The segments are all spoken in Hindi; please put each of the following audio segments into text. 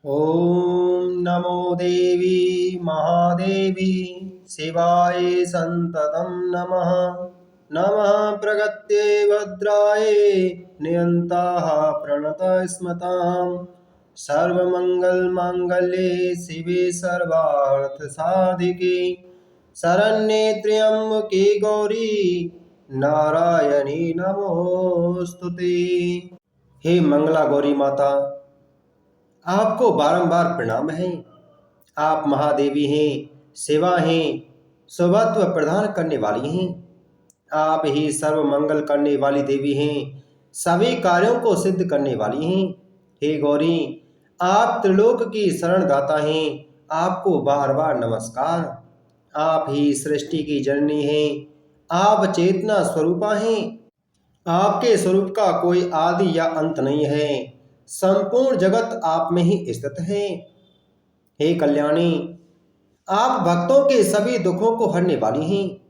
ॐ नमो देवी महादेवी शिवाय सन्ततं नमः। नमः प्रगत्ये भद्राय नियन्ताः प्रणतस्मतां। सर्वमङ्गलमाङ्गल्ये शिवे सर्वार्थसाधिके शरण्ये त्र्यम्बके गौरी नारायणी नमोस्तुते। हे मंगला गौरी माता, आपको बारंबार प्रणाम है। आप महादेवी हैं, सेवा हैं, स्वत्व प्रदान करने वाली हैं। आप ही सर्व मंगल करने वाली देवी हैं, सभी कार्यों को सिद्ध करने वाली हैं। हे गौरी, आप त्रिलोक की शरणदाता हैं। आपको बार बार नमस्कार। आप ही सृष्टि की जननी हैं। आप चेतना स्वरूपा हैं। आपके स्वरूप का कोई आदि या अंत नहीं है। संपूर्ण जगत आप में ही स्थित है। हे कल्याणी, आप भक्तों के सभी दुखों को हरने वाली हैं।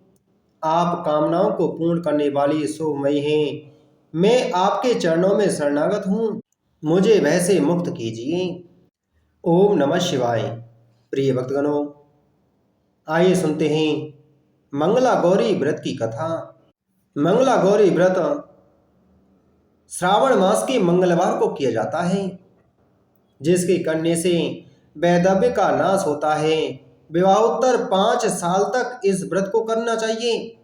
आप कामनाओं को पूर्ण करने वाली शोभमयी हैं। मैं आपके चरणों में शरणागत हूँ। मुझे भय से मुक्त कीजिए। ओम नमः शिवाय। प्रिय भक्तगणों, आइए सुनते हैं मंगला गौरी व्रत की कथा। मंगला गौरी व्रत श्रावण मास के मंगलवार को किया जाता है, जिसके करने से वैधव्य का नाश होता है। विवाहोत्तर 5 साल तक इस व्रत को करना चाहिए।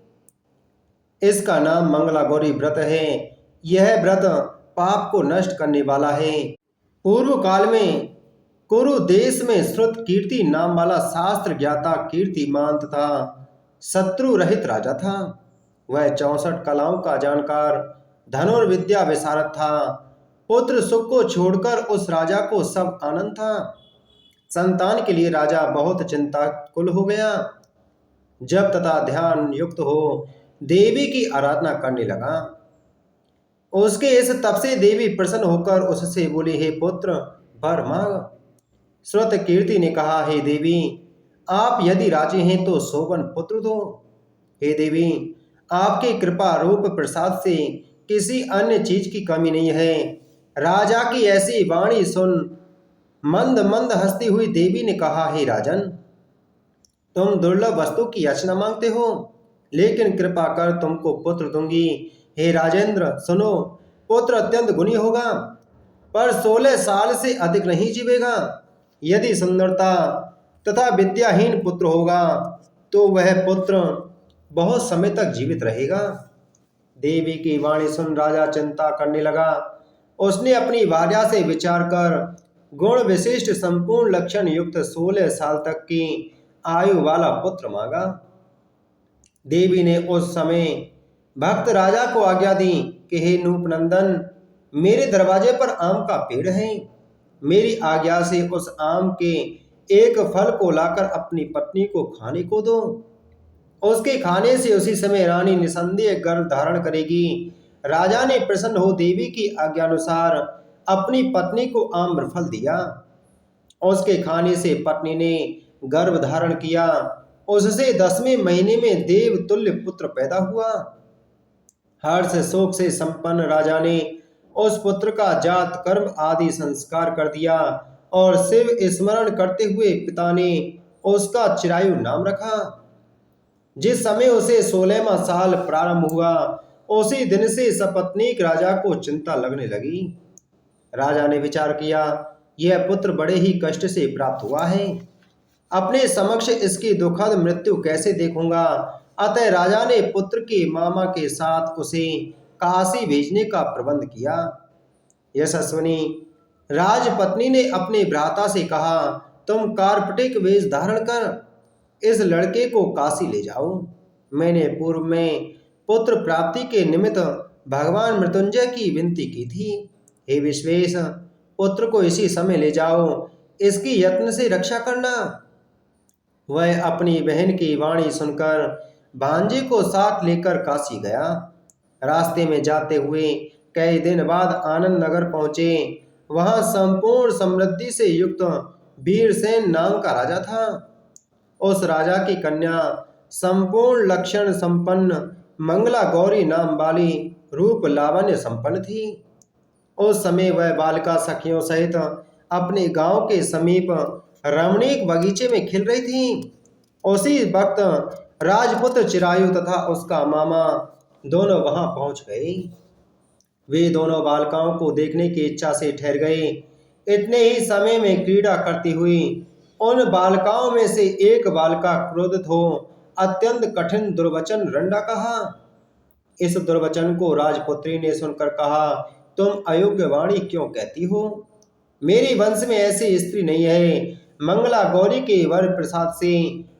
इसका नाम मंगला गौरी व्रत है। यह व्रत पाप को नष्ट करने वाला है। पूर्व काल में कुरु देश में श्रुत कीर्ति नाम वाला शास्त्र ज्ञाता कीर्तिमान तथा शत्रु रहित राजा था। वह 64 कलाओं का जानकार धनुर्विद्या विशारद था। पुत्र सुख को छोड़कर उस राजा को सब आनंद था। संतान के लिए राजा बहुत चिंताकुल हो गया। जब तथा ध्यान युक्त हो देवी की आराधना करने लगा। उसके इस तप से देवी प्रसन्न होकर उससे बोली, हे पुत्र वर मांग। श्रुत कीर्ति ने कहा, हे देवी, आप यदि राजी हैं तो शोभन पुत्र दो। हे देवी, आपके कृपा रूप प्रसाद से किसी अन्य चीज की कमी नहीं है। राजा की ऐसी वाणी सुन मंद मंद हंसती हुई देवी ने कहा, हे राजन, तुम दुर्लभ वस्तु की याचना मांगते हो, लेकिन कृपा कर तुमको पुत्र दूंगी। हे राजेंद्र सुनो, पुत्र अत्यंत गुणी होगा, पर 16 साल से अधिक नहीं जीवेगा। यदि सुंदरता तथा विद्याहीन पुत्र होगा तो वह पुत्र बहुत समय तक जीवित रहेगा। देवी की वाणी सुन राजा चिंता करने लगा। उसने अपनी भार्या से विचार कर गुण विशिष्ट संपूर्ण लक्षण युक्त 16 साल तक की आयु वाला पुत्र मांगा। देवी ने उस समय भक्त राजा को आज्ञा दी कि हे नूपनंदन, मेरे दरवाजे पर आम का पेड़ है। मेरी आज्ञा से उस आम के एक फल को लाकर अपनी पत्नी को खाने को दो। उसके खाने से उसी समय रानी निसंदेह गर्भ धारण करेगी। राजा ने प्रसन्न हो देवी की आज्ञानुसार अपनी पत्नी को आम्र फल दिया। उसके खाने से पत्नी ने गर्भ धारण किया। उससे 10वें महीने में देव तुल्य पुत्र पैदा हुआ। हर्ष शोक से संपन्न राजा ने उस पुत्र का जात कर्म आदि संस्कार कर दिया और शिव स्मरण करते हुए पिता ने उसका चिरायु नाम रखा। जिस समय उसे 16वां साल प्रारंभ हुआ, उसी दिन से सपत्नीक राजा को चिंता लगने लगी। राजा ने विचार किया, यह पुत्र बड़े ही कष्ट से प्राप्त हुआ है। अपने समक्ष इसकी दुखद मृत्यु कैसे देखूंगा। अतः राजा ने पुत्र के मामा के साथ उसे काशी भेजने का प्रबंध किया। यशस्विनी राजपत्नी ने अपने भ्राता से कहा, तुम कार्पटिक वेश धारण कर इस लड़के को काशी ले जाओ। मैंने पूर्व में पुत्र प्राप्ति के निमित्त भगवान मृत्युंजय की विनती की थी। हे विश्वेश, पुत्र को इसी समय ले जाओ, इसकी यत्न से रक्षा करना। वह अपनी बहन की वाणी सुनकर भांजे को साथ लेकर काशी गया। रास्ते में जाते हुए कई दिन बाद आनंद नगर पहुंचे। वहां संपूर्ण समृद्धि से युक्त वीरसेन नाम का राजा था। उस राजा की कन्या संपूर्ण लक्षण संपन्न मंगला गौरी नाम वाली रूप लावण्य संपन्न थी। उस समय वह बालिका सखियों सहित अपने गांव के समीप रमणीक बगीचे में खेल रही थी। उसी वक्त राजपुत्र चिरायु तथा उसका मामा दोनों वहां पहुंच गए। वे दोनों बालिकाओं को देखने की इच्छा से ठहर गए। इतने ही समय में क्रीड़ा करती हुई उन बालिकाओं में से एक बालिका क्रोधित हो अत्यंत कठिन दुर्वचन रंडा कहा। इस दुर्वचन को राजपुत्री ने सुनकर कहा, तुम अयोग्य वाणी क्यों कहती हो? मेरी वंश में ऐसी स्त्री नहीं है। मंगला गौरी के वर प्रसाद से,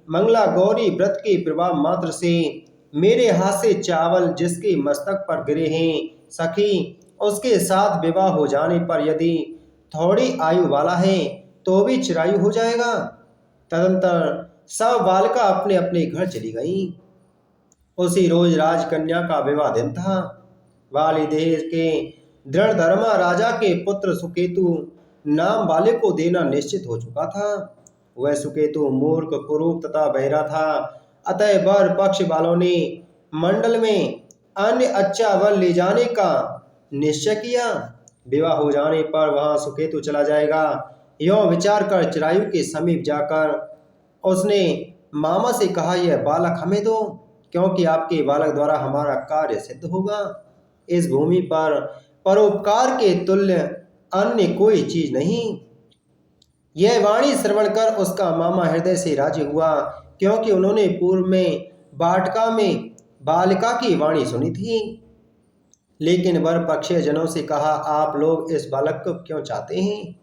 मंगला गौरी व्रत के प्रभाव मात्र से मेरे हाथ से चावल जिसके मस्तक पर गिरे हैं, सखी उसके साथ विवाह हो जाने पर यदि थोड़ी आयु वाला है तो भी चिरायु हो जाएगा। तदंतर सब बालिका अपने अपने घर चली गईं। उसी रोज राजकन्या का विवाह दिन था। वाली देश के दृढ़ धर्मा राजा के पुत्र सुकेतु नाम वाले को देना निश्चित हो चुका था। वह सुकेतु मूर्ख, कुरूप तथा बहरा था। अतः वर पक्ष वालों ने मंडल में अन्य अच्छा वर ले जाने का निश्चय किया। विवाह हो जाने पर वहां सुकेतु चला जाएगा। यों विचार कर चिरायु के समीप जाकर उसने मामा से कहा, यह बालक हमें दो, क्योंकि आपके बालक द्वारा हमारा कार्य सिद्ध होगा। इस भूमि पर परोपकार के तुल्य अन्य कोई चीज नहीं। यह वाणी श्रवण कर उसका मामा हृदय से राजी हुआ, क्योंकि उन्होंने पूर्व में बाटका में बालिका की वाणी सुनी थी। लेकिन वर पक्षीय जनों से कहा, आप लोग इस बालक को क्यों चाहते हैं?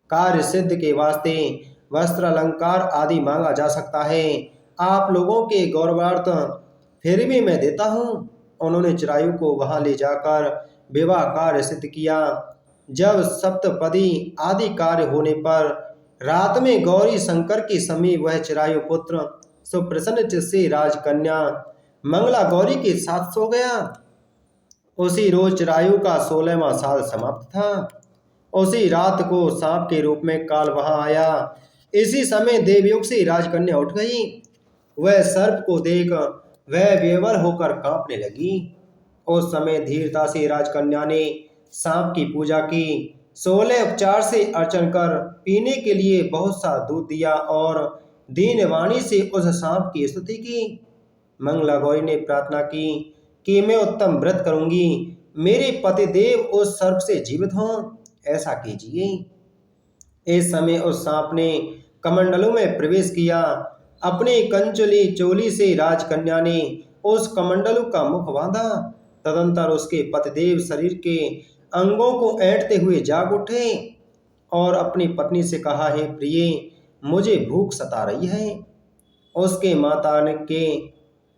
कार्य सिद्ध के वास्ते वस्त्र अलंकार आदि मांगा जा सकता है। आप लोगों के गौरवार्थ फिर भी मैं देता हूँ। उन्होंने चिरायु को वहां ले जाकर विवाह कार्य सिद्ध किया। जब सप्तपदी आदि कार्य होने पर रात में गौरी शंकर के समीप वह चिरायु पुत्र सुप्रसन्न चित्त से राजकन्या मंगला गौरी के साथ सो गया। उसी रोज चिरायु का 16वां साल समाप्त था। उसी रात को सांप के रूप में काल वहां आया। इसी समय देवयुग से राजकन्या उठ गई। वह सर्प को देख वह बेवर होकर कांपने लगी। उस समय धीरता से राजकन्या ने सांप की पूजा की। 16 उपचार से अर्चन कर पीने के लिए बहुत सा दूध दिया और दीन वाणी से उस सांप की स्तुति की। मंगला गौरी ने प्रार्थना की कि मैं उत्तम व्रत करूंगी, मेरे पतिदेव उस सर्प से जीवित हों, ऐसा कीजिए। इस समय उस सांप ने कमंडलों में प्रवेश किया। अपनी कंचुली चोली से राजकन्या ने उस कमंडलू का मुख बांधा। तदंतर उसके पतिदेव शरीर के अंगों को ऐंठते हुए जाग उठे और अपनी पत्नी से कहा, हे प्रिय, मुझे भूख सता रही है। उसके माता के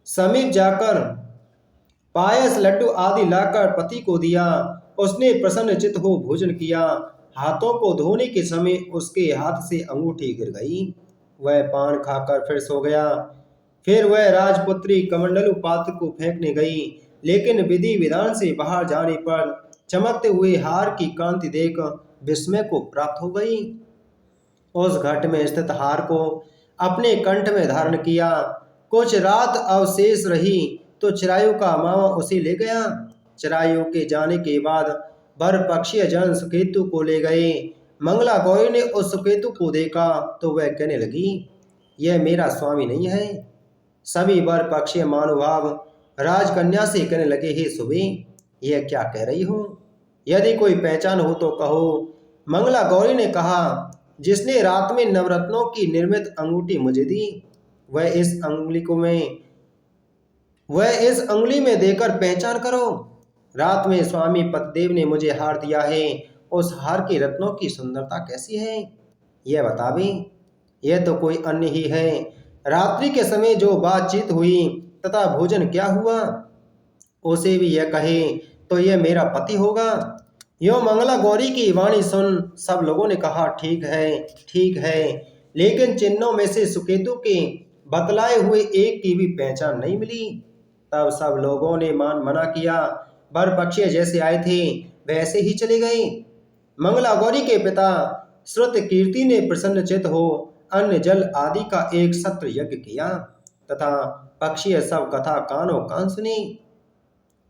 समीप जाकर पायस, लड्डू आदि लाकर पति को दिया। उसने प्रसन्न चित्त हो भोजन किया। हाथों को धोने के समय उसके हाथ से अंगूठी गिर गई। वह पान खाकर फिर सो गया। फिर वह राजपुत्री कमंडलू पात्र को फेंकने गई, लेकिन विधि विधान से बाहर जाने पर चमकते हुए हार की कांति देख विस्मय को प्राप्त हो गई। उस घट में स्थित हार को अपने कंठ में धारण किया। कुछ रात अवशेष रही तो चिरायु का मामा उसे ले गया। चिरायु के जाने के बाद वर पक्षीय जन सुकेतु को ले गए। मंगला गौरी ने उस सुकेतु को देखा तो वह कहने लगी, यह मेरा स्वामी नहीं है। सभी वर पक्षीय महानुभाव राजकन्या से कहने लगे, हे सुबे, यह क्या कह रही हो? यदि कोई पहचान हो तो कहो। मंगला गौरी ने कहा, जिसने रात में नवरत्नों की निर्मित अंगूठी मुझे दी, वह इस अंगुली में देकर पहचान करो। रात में स्वामी पतिदेव ने मुझे हार दिया है। उस हार के रत्नों की सुंदरता कैसी है, यह बतावे। यह तो कोई अन्य ही है। रात्रि के समय जो बातचीत हुई तथा भोजन क्या हुआ, उसे भी यह कहे तो यह मेरा पति होगा। यो मंगला गौरी की वाणी सुन सब लोगों ने कहा, ठीक है, ठीक है। लेकिन चिन्हों में से सुकेतु के बतलाए हुए एक की भी पहचान नहीं मिली। तब सब लोगों ने मना किया। वर पक्षी जैसे आए थे वैसे ही चले गए। मंगला गौरी के पिता श्रुत कीर्ति ने प्रसन्नचित हो अन्न जल आदि का एक सत्र यज्ञ किया तथा पक्षी सब कथा कानों कान सुनी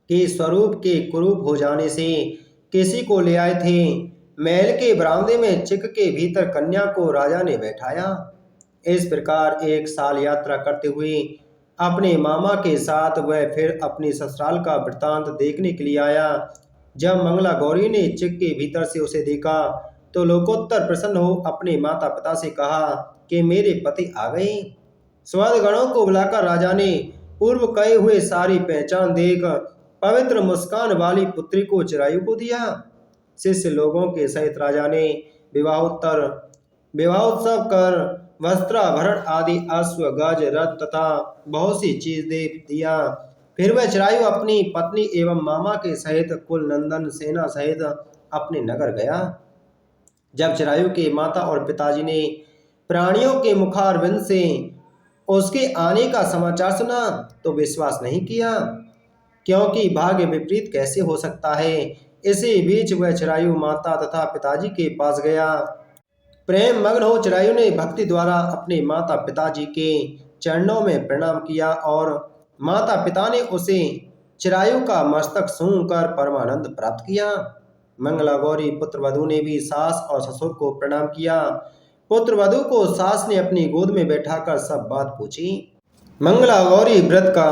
कि स्वरूप के कुरूप हो जाने से किसी को ले आए थे। महल के बरामदे में चिक के भीतर कन्या को राजा ने बैठाया। इस प्रकार 1 साल यात्रा करते हुए अपने मामा के साथ वह फिर अपने ससुराल का वृत्तांत देखने के लिए आया। जब मंगला गौरी ने चिक के भीतर से उसे देखा तो लोकोत्तर प्रसन्न हो अपने माता पिता से कहा कि मेरे पति आ गए। स्वर्गगणों को बुलाकर राजा ने पूर्व कहे हुए सारी पहचान देख पवित्र मुस्कान वाली पुत्री को चिरायु को दिया। शिष्य लोगों के सहित राजा ने विवाहोत्सव कर वस्त्राभरण आदि अश्व गज रथ तथा बहुत सी चीज दे दिया। फिर वह चिरायु अपनी पत्नी एवं मामा के सहित कुल नंदन सेना सहित अपने नगर गया। जब चिरायु के माता और पिताजी ने प्राणियों के मुखारविंद से उसके आने का समाचार सुना तो विश्वास नहीं किया, क्योंकि भाग्य विपरीत कैसे हो सकता है। इसी बीच वह चिरायु माता तथा पिताजी के पास गया। प्रेम मग्न हो चिरायु ने भक्ति द्वारा अपने माता पिताजी के चरणों में प्रणाम किया और माता पिता ने उसे चिरायु का मस्तक सूंघकर परमानंद प्राप्त किया। मंगला गौरी पुत्र वधू ने भी सास और ससुर को प्रणाम किया। पुत्र वधू को सास ने अपनी गोद में बैठाकर सब बात पूछी। मंगला गौरी व्रत का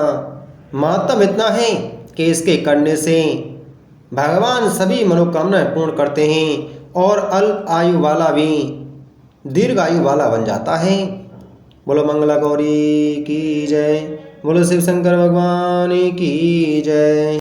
महत्व इतना है कि इसके करने से भगवान सभी मनोकामनाएं पूर्ण करते हैं और अल्प आयु वाला भी दीर्घ आयु वाला बन जाता है। बोलो मंगला गौरी की जय। बोलो शिव शंकर भगवान की जय।